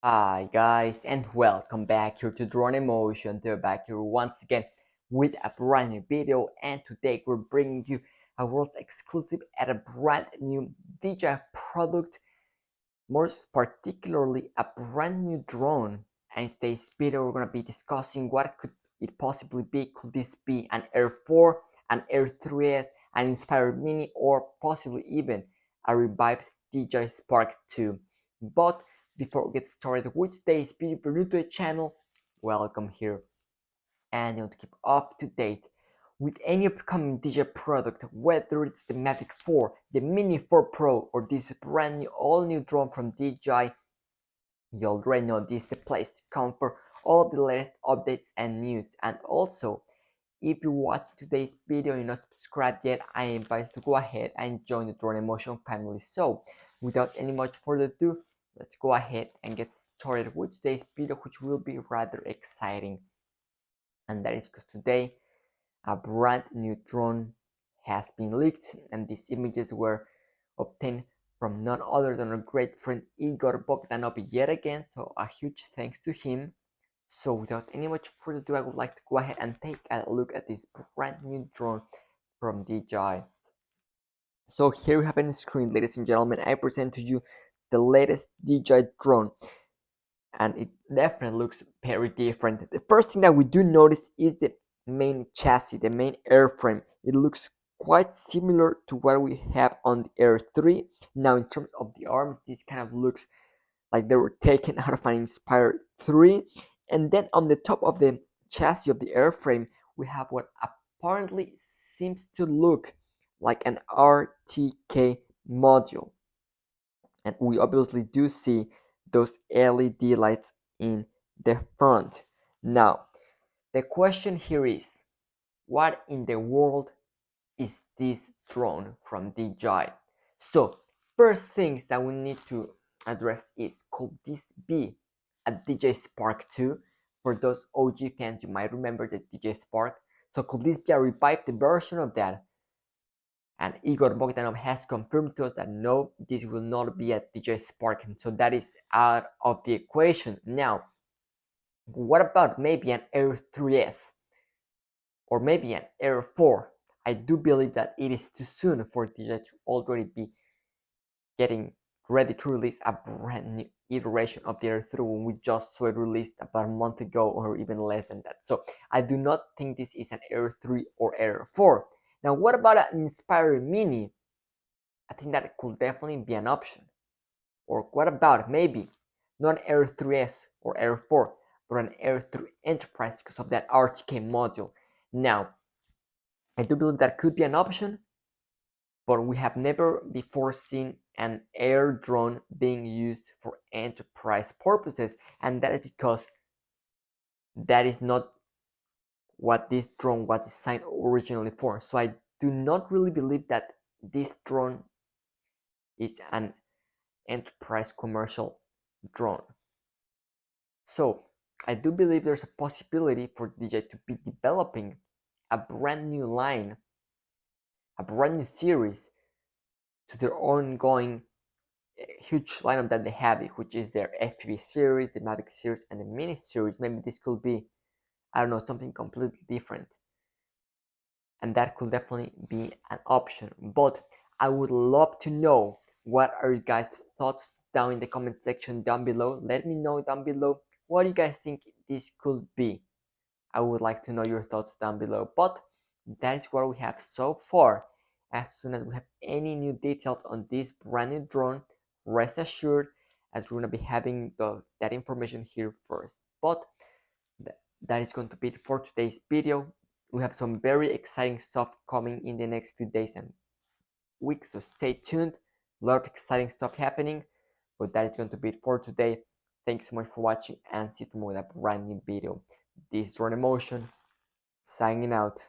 Hi guys, and welcome back here to Drone Emotion. They're back here once again with a brand new video, and today we're bringing you a world's exclusive and a brand new DJI product, more particularly a brand new drone. And in today's video we're going to be discussing what could it possibly be. Could this be an Air 4, an Air 3S, an Inspired Mini, or possibly even a revived DJI Spark 2? But before we get started with today's video, if you're new to the channel, welcome here. And you want to keep up to date with any upcoming DJI product, whether it's the Mavic 4, the Mini 4 Pro, or this brand new all new drone from DJI. You already know this is the place to come for all of the latest updates and news. And also, if you watch today's video and you're not subscribed yet, I invite you to go ahead and join the Drone Emotion family. So without any much further ado, let's go ahead and get started with today's video, which will be rather exciting. And that is because today a brand new drone has been leaked, and these images were obtained from none other than our great friend Igor Bogdanov yet again, so a huge thanks to him. So without any much further ado, I would like to go ahead and take a look at this brand new drone from DJI. So here we have on the screen, ladies and gentlemen, I present to you the latest DJI drone, and it definitely looks very different. The first thing that we do notice is the main chassis, the main airframe. It looks quite similar to what we have on the Air 3. Now in terms of the arms, this kind of looks like they were taken out of an Inspired 3. And then on the top of the chassis of the airframe, we have what apparently seems to look like an RTK module. And we obviously do see those LED lights in the front. Now, the question here is, what in the world is this drone from DJI? So, first things that we need to address is, could this be a DJI Spark 2? For those OG fans, you might remember the DJI Spark. So could this be a revived version of that? And Igor Bogdanov has confirmed to us that no, this will not be a DJI Spark, and so that is out of the equation. Now, what about maybe an Air 3S or maybe an Air 4? I do believe that it is too soon for DJI to already be getting ready to release a brand new iteration of the Air 3 when we just saw it released about a month ago or even less than that. So I do not think this is an Air 3 or Air 4. Now, what about an Inspired Mini? I think that could definitely be an option. Or what about maybe not an Air 3S or Air 4, but an Air 3 Enterprise because of that RTK module. Now, I do believe that could be an option, but we have never before seen an air drone being used for enterprise purposes, and that is because that is not what this drone was designed originally for. So I do not really believe that this drone is an enterprise commercial drone. So I do believe there's a possibility for DJI to be developing a brand new line, a brand new series to their ongoing huge lineup that they have, which is their FPV series, the Mavic series, and the Mini series. Maybe this could be, I don't know, something completely different, and that could definitely be an option. But I would love to know, what are you guys' thoughts down in the comment section down below. Let me know down below what do you guys think this could be. I would like to know your thoughts down below. But that is what we have so far. As soon as we have any new details on this brand new drone, rest assured, as we're going to be having that information here first. But that is going to be it for today's video. We have some very exciting stuff coming in the next few days and weeks, so stay tuned. A lot of exciting stuff happening, but that is going to be it for today. Thanks so much for watching, and see you tomorrow with a brand new video. This is Drone Emotion, signing out.